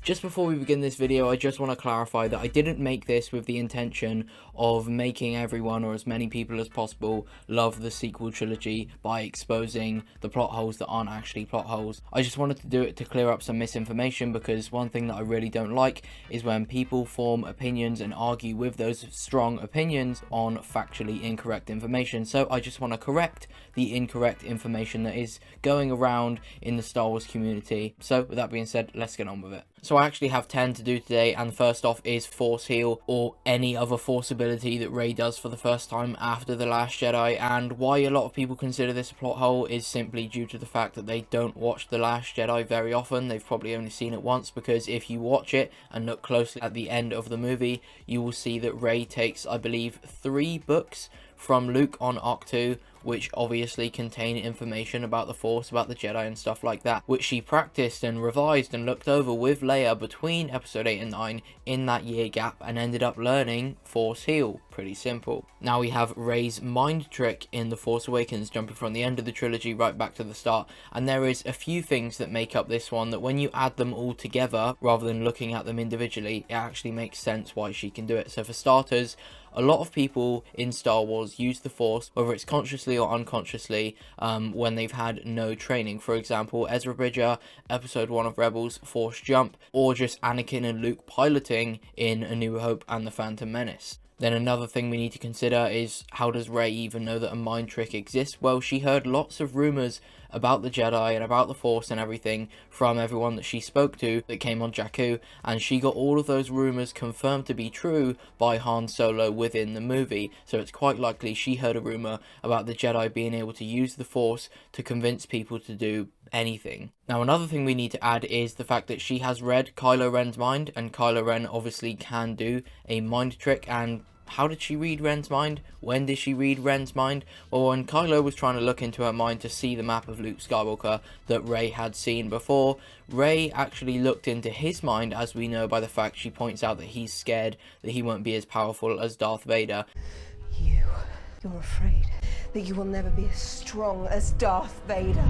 Just before we begin this video, I just want to clarify that I didn't make this with the intention of making everyone, or as many people as possible, love the sequel trilogy by exposing the plot holes that aren't actually plot holes. I just wanted to do it to clear up some misinformation, because one thing that I really don't like is when people form opinions and argue with those strong opinions on factually incorrect information. So I just want to correct the incorrect information that is going around in the Star Wars community. So with that being said, let's get on with it. So I actually have 10 to do today, and first off is Force Heal, or any other Force ability that Rey does for the first time after The Last Jedi. And why a lot of people consider this a plot hole is simply due to the fact that they don't watch The Last Jedi very often. They've probably only seen it once, because if you watch it and look closely at the end of the movie, you will see that Rey takes, I believe, 3 books from Luke on Octu, which obviously contain information about the Force, about the Jedi and stuff like that, which she practiced and revised and looked over with Leia between episode 8 and 9 in that year gap, and ended up learning Force Heal. Pretty simple. Now we have Rey's mind trick in The Force Awakens, jumping from the end of the trilogy right back to the start, and there is a few things that make up this one that when you add them all together rather than looking at them individually, it actually makes sense why she can do it. So for starters, a lot of people in Star Wars use the Force, whether it's consciously or unconsciously, when they've had no training. For example, Ezra Bridger, episode 1 of Rebels, Force Jump, or just Anakin and Luke piloting in A New Hope and The Phantom Menace. Then another thing we need to consider is, how does Rey even know that a mind trick exists? Well, she heard lots of rumours about the Jedi and about the Force and everything from everyone that she spoke to that came on Jakku, and she got all of those rumours confirmed to be true by Han Solo within the movie. So it's quite likely she heard a rumour about the Jedi being able to use the Force to convince people to do anything. Now another thing we need to add is the fact that she has read Kylo Ren's mind, and Kylo Ren obviously can do a mind trick. And how did she read Ren's mind? When did she read Ren's mind? Well, when Kylo was trying to look into her mind to see the map of Luke Skywalker that Rey had seen before, Rey actually looked into his mind, as we know by the fact she points out that he's scared that he won't be as powerful as Darth Vader. You're afraid that you will never be as strong as Darth Vader.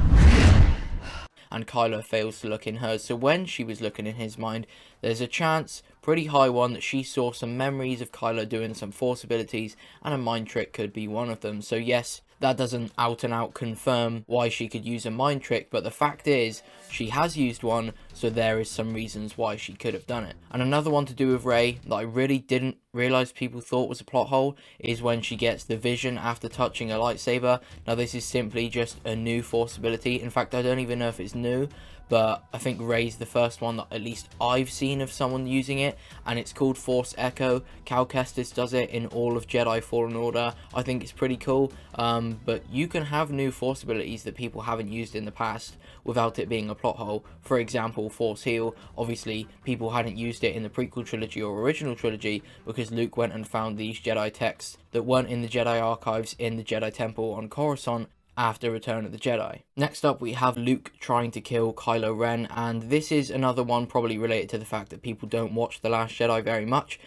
And Kylo fails to look in hers. So when she was looking in his mind, there's a chance, pretty high one, that she saw some memories of Kylo doing some Force abilities, and a mind trick could be one of them. So yes, that doesn't out and out confirm why she could use a mind trick, but the fact is she has used one, so there is some reasons why she could have done it. And another one to do with Rey that I really didn't realise people thought was a plot hole is when she gets the vision after touching a lightsaber. Now this is simply just a new Force ability. In fact, I don't even know if it's new, but I think Rey's the first one that at least I've seen of someone using it, and it's called Force Echo. Cal Kestis does it in all of Jedi Fallen Order. I think it's pretty cool, but you can have new Force abilities that people haven't used in the past without it being a plot hole. For example, Force Heal. Obviously, people hadn't used it in the prequel trilogy or original trilogy because Luke went and found these Jedi texts that weren't in the Jedi archives in the Jedi Temple on Coruscant after Return of the Jedi. Next up, we have Luke trying to kill Kylo Ren, and this is another one probably related to the fact that people don't watch The Last Jedi very much.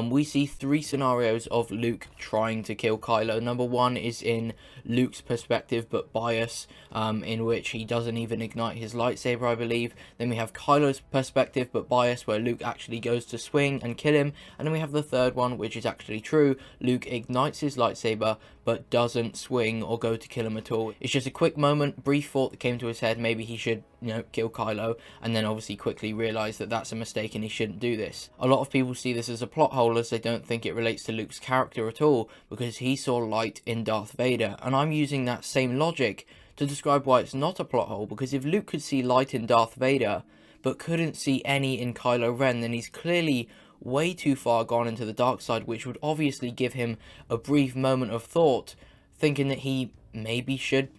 We see 3 scenarios of Luke trying to kill Kylo. Number 1 is in Luke's perspective but bias, in which he doesn't even ignite his lightsaber, I believe. Then we have Kylo's perspective but bias, where Luke actually goes to swing and kill him. And then we have the third one, which is actually true. Luke ignites his lightsaber but doesn't swing or go to kill him at all. It's just a quick moment, brief thought that came to his head, maybe he should, kill Kylo, and then obviously quickly realised that that's a mistake and he shouldn't do this. A lot of people see this as a plot hole, as they don't think it relates to Luke's character at all, because he saw light in Darth Vader, and I'm using that same logic to describe why it's not a plot hole, because if Luke could see light in Darth Vader but couldn't see any in Kylo Ren, then he's clearly way too far gone into the dark side, which would obviously give him a brief moment of thought, thinking that he maybe should,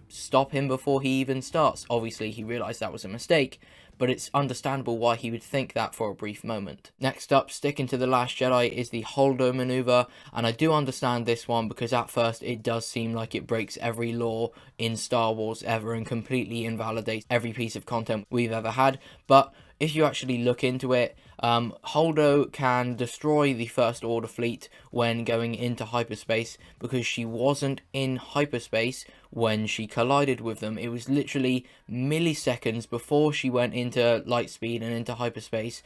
stop him before he even starts. Obviously, he realised that was a mistake, but it's understandable why he would think that for a brief moment. Next up, sticking to The Last Jedi, is the Holdo Manoeuvre, and I do understand this one because at first it does seem like it breaks every law in Star Wars ever and completely invalidates every piece of content we've ever had, but if you actually look into it, Holdo can destroy the First Order fleet when going into hyperspace because she wasn't in hyperspace when she collided with them. It was literally milliseconds before she went into light speed and into hyperspace.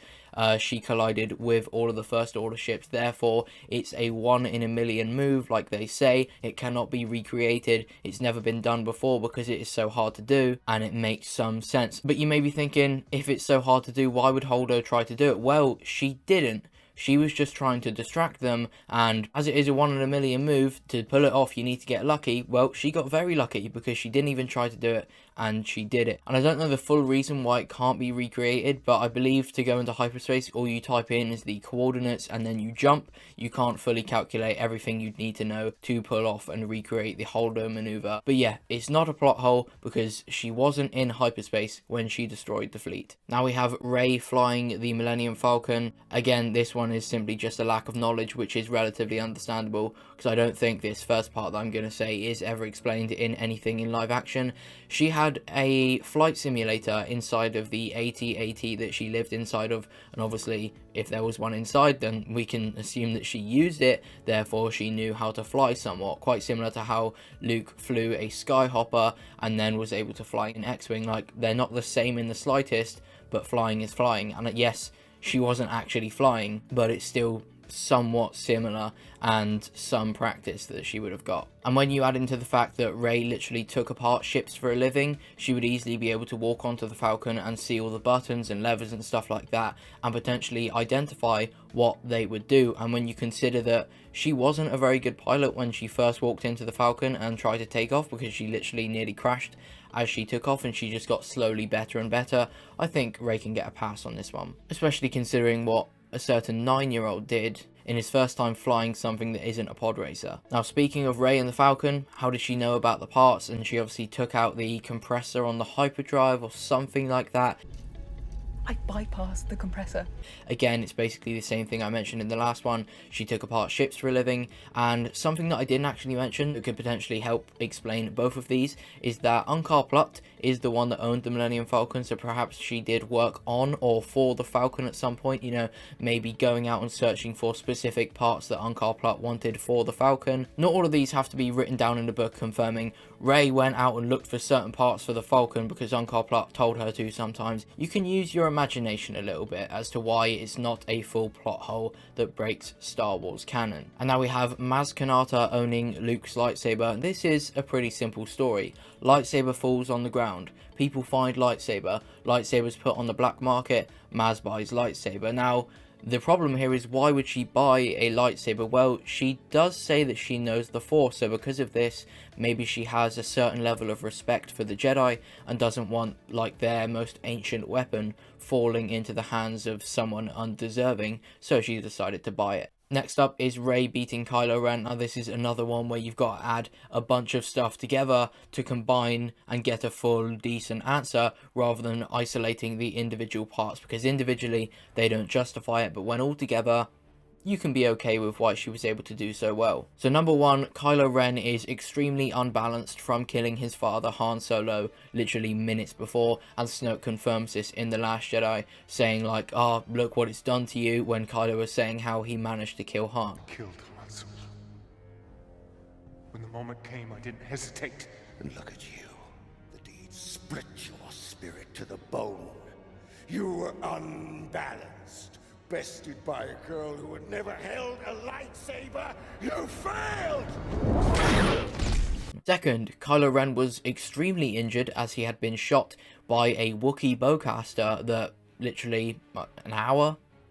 She collided with all of the First Order ships. Therefore, it's a 1 in a million move, like they say. It cannot be recreated. It's never been done before because it is so hard to do, and it makes some sense. But you may be thinking, if it's so hard to do, why would Holdo try to do it? Well, she didn't. She was just trying to distract them, and as it is a 1 in a million move, to pull it off you need to get lucky. Well, she got very lucky because she didn't even try to do it, and she did it. And I don't know the full reason why it can't be recreated, but I believe to go into hyperspace, all you type in is the coordinates and then you jump. You can't fully calculate everything you'd need to know to pull off and recreate the Holdo maneuver. But yeah, it's not a plot hole because she wasn't in hyperspace when she destroyed the fleet. Now we have Rey flying the Millennium Falcon. Again, this one is simply just a lack of knowledge, which is relatively understandable because I don't think this first part that I'm going to say is ever explained in anything in live action. She had a flight simulator inside of the AT-AT that she lived inside of, and obviously if there was one inside, then we can assume that she used it, therefore she knew how to fly somewhat, quite similar to how Luke flew a Skyhopper and then was able to fly an X-Wing. Like, they're not the same in the slightest, but flying is flying. And yes, she wasn't actually flying, but it's still somewhat similar and some practice that she would have got. And when you add into the fact that Rey literally took apart ships for a living, she would easily be able to walk onto the Falcon and see all the buttons and levers and stuff like that and potentially identify what they would do. And when you consider that she wasn't a very good pilot when she first walked into the Falcon and tried to take off because she literally nearly crashed as she took off, and she just got slowly better and better, I think Rey can get a pass on this one, especially considering what a certain 9-year-old did in his first time flying something that isn't a pod racer. Now, speaking of Rey and the Falcon, how did she know about the parts? And she obviously took out the compressor on the hyperdrive or something like that. I bypassed the compressor. Again, it's basically the same thing I mentioned in the last one. She took apart ships for a living, and something that I didn't actually mention that could potentially help explain both of these is that Unkar Plutt is the one that owned the Millennium Falcon, so perhaps she did work on or for the Falcon at some point, you know, maybe going out and searching for specific parts that Unkar Plutt wanted for the Falcon. Not all of these have to be written down in the book confirming Rey went out and looked for certain parts for the Falcon because Unkar Plutt told her to sometimes. You can use your imagination a little bit as to why it's not a full plot hole that breaks Star Wars canon. And now we have Maz Canata owning Luke's lightsaber. This is a pretty simple story. Lightsaber falls on the ground. People find lightsaber. Lightsaber's put on the black market. Maz buys lightsaber. Now, the problem here is, why would she buy a lightsaber? Well, she does say that she knows the Force, so because of this, maybe she has a certain level of respect for the Jedi and doesn't want, like, their most ancient weapon falling into the hands of someone undeserving, so she decided to buy it. Next up is Rey beating Kylo Ren. Now this is another one where you've got to add a bunch of stuff together to combine and get a full decent answer rather than isolating the individual parts, because individually they don't justify it, but when all together you can be okay with why she was able to do so well. So number one, Kylo Ren is extremely unbalanced from killing his father Han Solo literally minutes before, and Snoke confirms this in The Last Jedi, saying like, "Ah, oh, look what it's done to you," when Kylo was saying how he managed to kill Han. Killed Han Solo. When the moment came, I didn't hesitate. And look at you. The deed split your spirit to the bone. You were unbalanced. Bested by a girl who had never held a lightsaber. You failed! Second, Kylo Ren was extremely injured as he had been shot by a Wookiee bowcaster that literally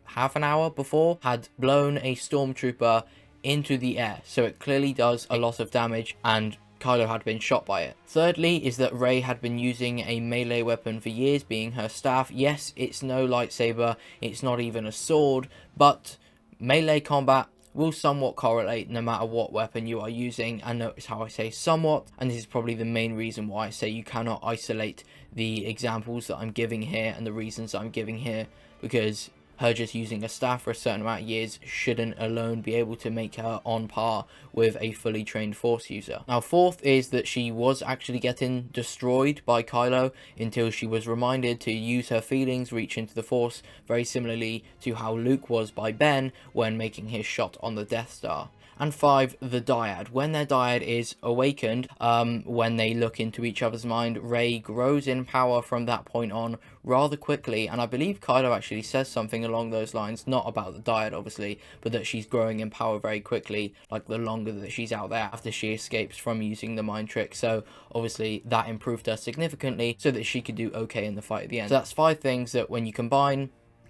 half an hour before had blown a stormtrooper into the air. So it clearly does a lot of damage, and Kylo had been shot by it. Thirdly is that Rey had been using a melee weapon for years, being her staff. Yes, it's no lightsaber, it's not even a sword, but melee combat will somewhat correlate no matter what weapon you are using. And notice how I say somewhat, and this is probably the main reason why I say you cannot isolate the examples that I'm giving here and the reasons I'm giving here, because her just using a staff for a certain amount of years shouldn't alone be able to make her on par with a fully trained Force user. Now, fourth is that she was actually getting destroyed by Kylo until she was reminded to use her feelings, reach into the Force, very similarly to how Luke was by Ben when making his shot on the Death Star. And 5, the dyad. When their dyad is awakened, when they look into each other's mind, Rey grows in power from that point on rather quickly, and I believe Kylo actually says something along those lines, not about the dyad obviously, but that she's growing in power very quickly, like the longer that she's out there after she escapes from using the mind trick. So obviously that improved her significantly so that she could do okay in the fight at the end. So that's 5 things that when you combine,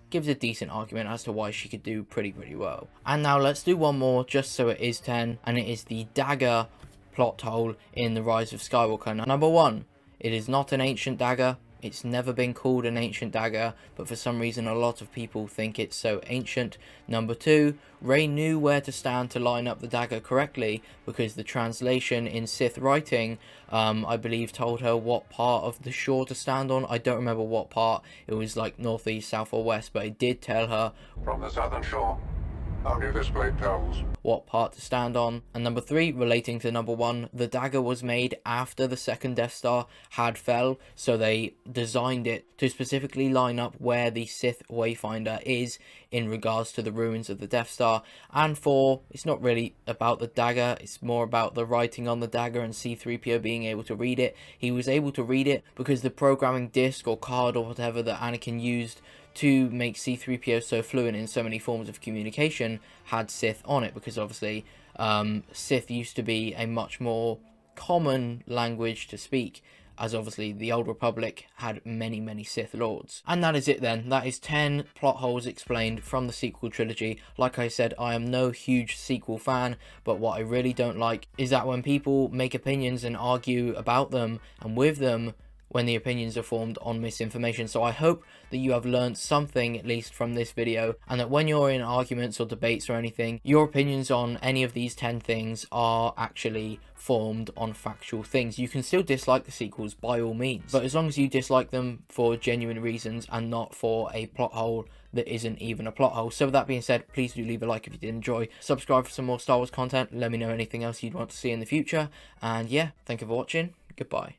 gives a decent argument as to why she could do pretty well. And now let's do one more just so it is 10, and it is the dagger plot hole in The Rise of Skywalker. Now, number 1, it is not an ancient dagger. It's never been called an ancient dagger, but for some reason a lot of people think it's so ancient. Number 2, Rey knew where to stand to line up the dagger correctly, because the translation in Sith writing, I believe, told her what part of the shore to stand on. I don't remember what part. It was like northeast, south or west, but it did tell her from the southern shore. Only this blade tells what part to stand on. And number 3, relating to number 1, the dagger was made after the second Death Star had fell, so they designed it to specifically line up where the Sith Wayfinder is in regards to the ruins of the Death Star. And 4, it's not really about the dagger, it's more about the writing on the dagger and C-3PO being able to read it. He was able to read it because the programming disc or card or whatever that Anakin used to make C-3PO so fluent in so many forms of communication had Sith on it, because obviously Sith used to be a much more common language to speak, as obviously the Old Republic had many Sith Lords. And that is it then. That is 10 plot holes explained from the sequel trilogy. Like I said, I am no huge sequel fan, but what I really don't like is that when people make opinions and argue about them and with them, when the opinions are formed on misinformation. So I hope that you have learned something at least from this video, and that when you're in arguments or debates or anything, your opinions on any of these 10 things are actually formed on factual things. You can still dislike the sequels by all means, but as long as you dislike them for genuine reasons and not for a plot hole that isn't even a plot hole. So with that being said, please do leave a like if you did enjoy, subscribe for some more Star Wars content, let me know anything else you'd want to see in the future, and yeah, thank you for watching, goodbye.